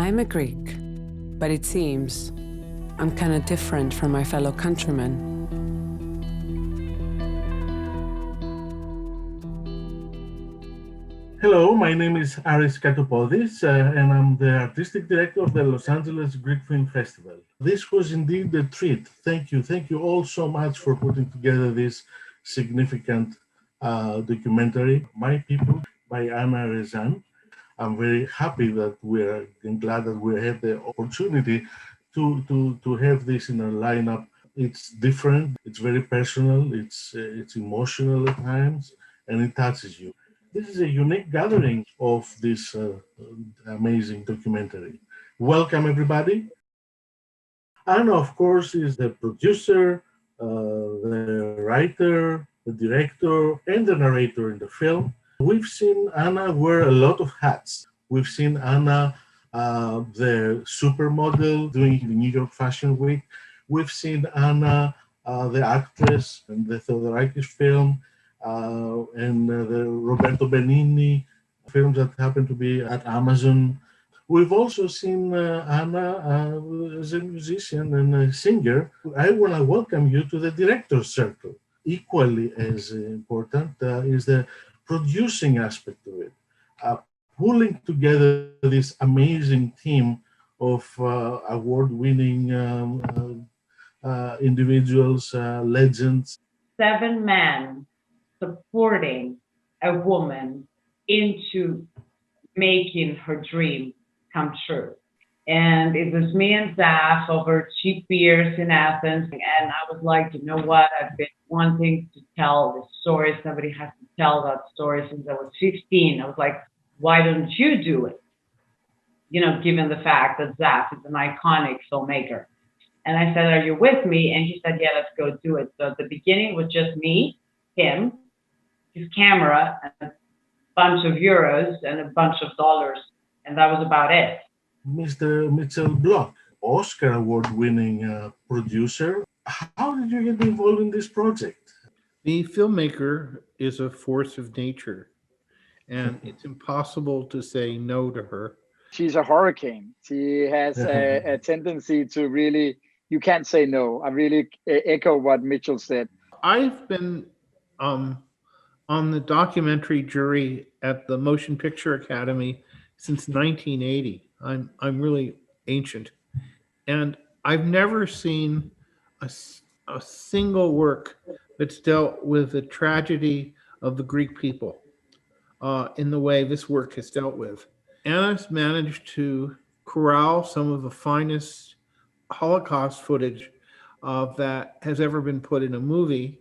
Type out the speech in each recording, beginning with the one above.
I'm a Greek, but it seems I'm kind of different from my fellow countrymen. Hello, my name is Aris Katopodis, and I'm the artistic director of the Los Angeles Greek Film Festival. This was indeed a treat. Thank you all so much for putting together this significant documentary, My People, by Anna Rezan. I'm very happy that we're and glad that we had the opportunity to have this in our lineup. It's different, it's very personal, it's emotional at times, and it touches you. This is a unique gathering of this amazing documentary. Welcome, everybody. Anna, of course, is the producer, the writer, the director, and the narrator in the film. We've seen Anna wear a lot of hats. We've seen Anna, the supermodel, doing the New York Fashion Week. We've seen Anna, the actress, in the Theodorakis film, and the Roberto Benigni films that happen to be at Amazon. We've also seen Anna as a musician and a singer. I want to welcome you to the director's circle. Equally as important is the producing aspect of it, pulling together this amazing team of award-winning individuals, legends. 7 men supporting a woman into making her dream come true. And it was me and Zaf over cheap beers in Athens. And I was like, you know what? I've been wanting to tell this story. Somebody has to tell that story since I was 15. I was like, why don't you do it? You know, given the fact that Zaf is an iconic filmmaker. And I said, are you with me? And he said, yeah, let's go do it. So at the beginning was just me, him, his camera, and a bunch of euros and a bunch of dollars. And that was about it. Mr. Mitchell Block, Oscar award-winning producer. How did you get involved in this project? The filmmaker is a force of nature, and it's impossible to say no to her. She's a hurricane. She has a tendency to really, you can't say no. I really echo what Mitchell said. I've been on the documentary jury at the Motion Picture Academy since 1980. I'm really ancient, and I've never seen a single work that's dealt with the tragedy of the Greek people in the way this work has dealt with. Anna's managed to corral some of the finest Holocaust footage that has ever been put in a movie.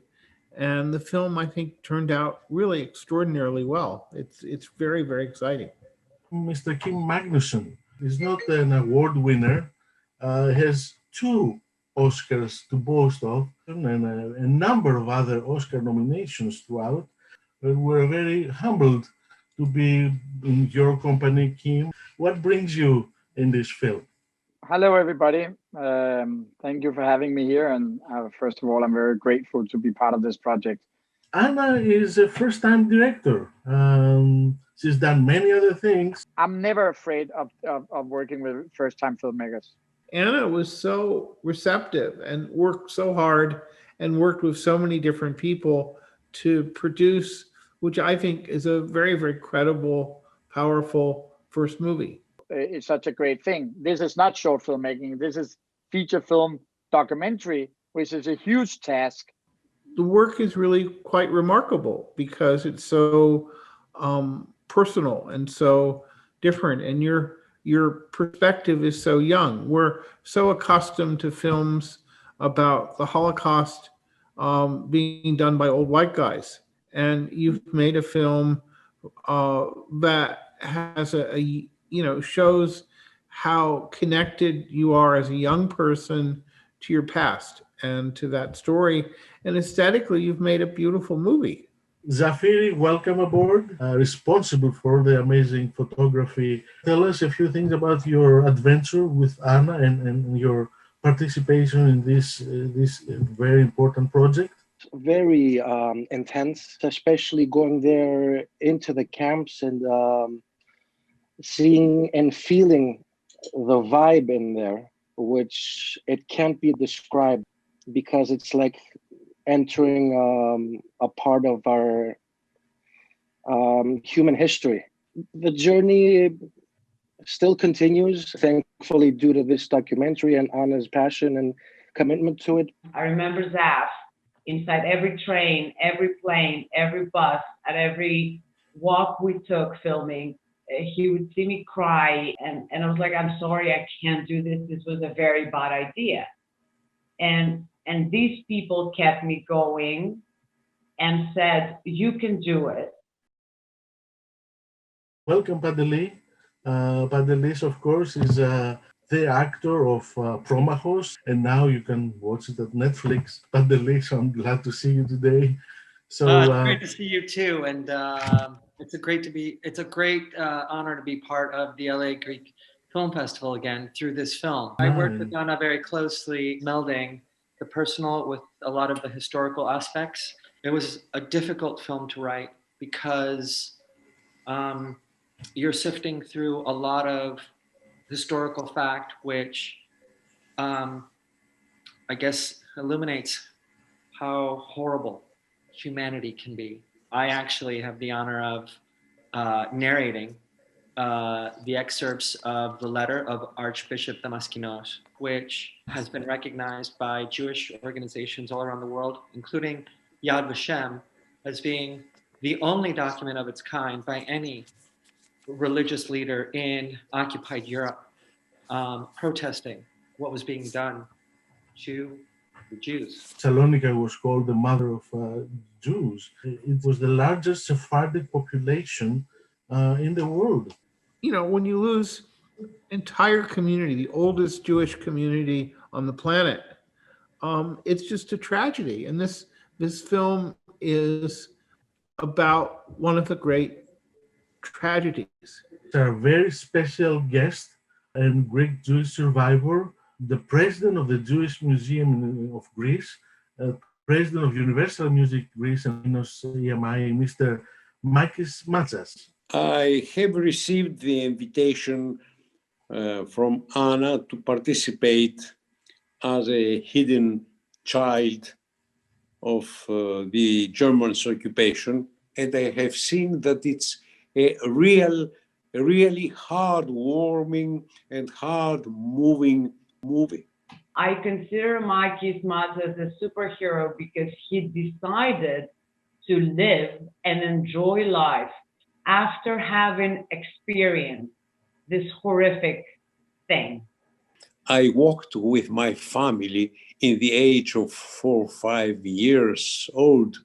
And the film, I think, turned out really extraordinarily well. It's very, very exciting. Mr. Kim Magnusson is not an award winner, has 2 Oscars to boast of, and a number of other Oscar nominations throughout. We're very humbled to be in your company, Kim. What brings you in this film? Hello, everybody. Thank you for having me here. And first of all, I'm very grateful to be part of this project. Anna is a first-time director. She's done many other things. I'm never afraid of working with first-time filmmakers. Anna was so receptive and worked so hard and worked with so many different people to produce, which I think is a very, very credible, powerful first movie. It's such a great thing. This is not short filmmaking. This is feature film documentary, which is a huge task. The work is really quite remarkable because it's so personal and so different, and your perspective is so young. We're so accustomed to films about the Holocaust being done by old white guys, and you've made a film that has shows how connected you are as a young person to your past and to that story. And aesthetically, you've made a beautiful movie. Zafiri, welcome aboard, responsible for the amazing photography. Tell us a few things about your adventure with Anna and your participation in this very important project. Very intense, especially going there into the camps and seeing and feeling the vibe in there, which it can't be described because it's like entering a part of our human history. The journey still continues, thankfully, due to this documentary and Anna's passion and commitment to it. I remember Zaf inside every train, every plane, every bus, at every walk we took filming. He would see me cry, and I was like, I'm sorry, I can't do this. This was a very bad idea. And these people kept me going and said, you can do it. Welcome, Padeli. Padelis, of course, is the actor of Promachos, and now you can watch it at Netflix. Padelis, I'm glad to see you today. So it's great to see you too, and it's a great honor to be part of the LA Greek Film Festival again through this film. I worked with Anna very closely, melding the personal with a lot of the historical aspects. It was a difficult film to write because you're sifting through a lot of historical fact, which I guess illuminates how horrible humanity can be. I actually have the honor of narrating the excerpts of the letter of Archbishop Damaskinos, which has been recognized by Jewish organizations all around the world, including Yad Vashem, as being the only document of its kind by any religious leader in occupied Europe, protesting what was being done to the Jews. Salonika was called the mother of Jews. It was the largest Sephardic population in the world. You know, when you lose entire community, the oldest Jewish community on the planet, it's just a tragedy. And this film is about one of the great tragedies. Our very special guest and Greek Jewish survivor, the president of the Jewish Museum of Greece, president of Universal Music Greece and EMI, Mr. Makis Matsas. I have received the invitation from Anna to participate as a hidden child of the Germans' occupation, and I have seen that it's a really heartwarming and hard-moving movie. I consider Makis Matsas a superhero because he decided to live and enjoy life after having experienced this horrific thing. I walked with my family in the age of 4 or 5 years old,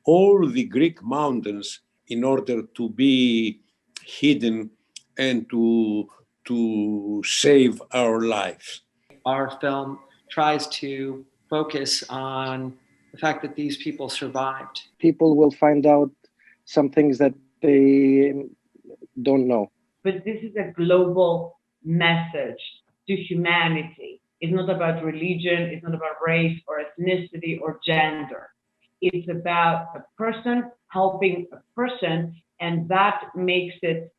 all the Greek mountains in order to be hidden and to save our lives. Our film tries to focus on the fact that these people survived. People will find out some things that they don't know. But this is a global message to humanity. It's not about religion, it's not about race or ethnicity or gender. It's about a person helping a person, and that makes it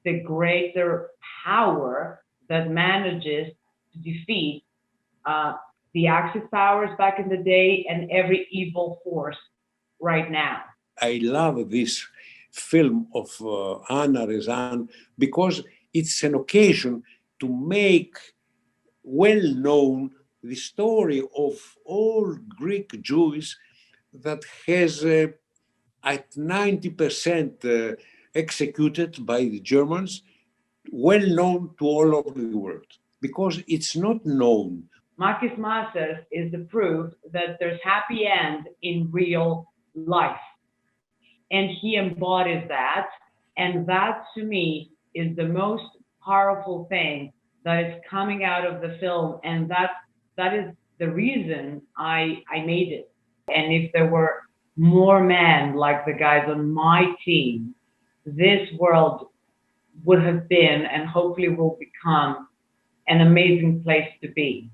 the greater power that manages to defeat the Axis powers back in the day and every evil force right now. I love this film of Anna Rezan because it's an occasion to make well known the story of all Greek Jews that has at 90% executed by the Germans, well known to all over the world, because it's not known. Makis Matsas is the proof that there's happy end in real life. And he embodies that. And that, to me, is the most powerful thing that is coming out of the film. And that is the reason I made it. And if there were more men like the guys on my team, this world would have been and hopefully will become an amazing place to be.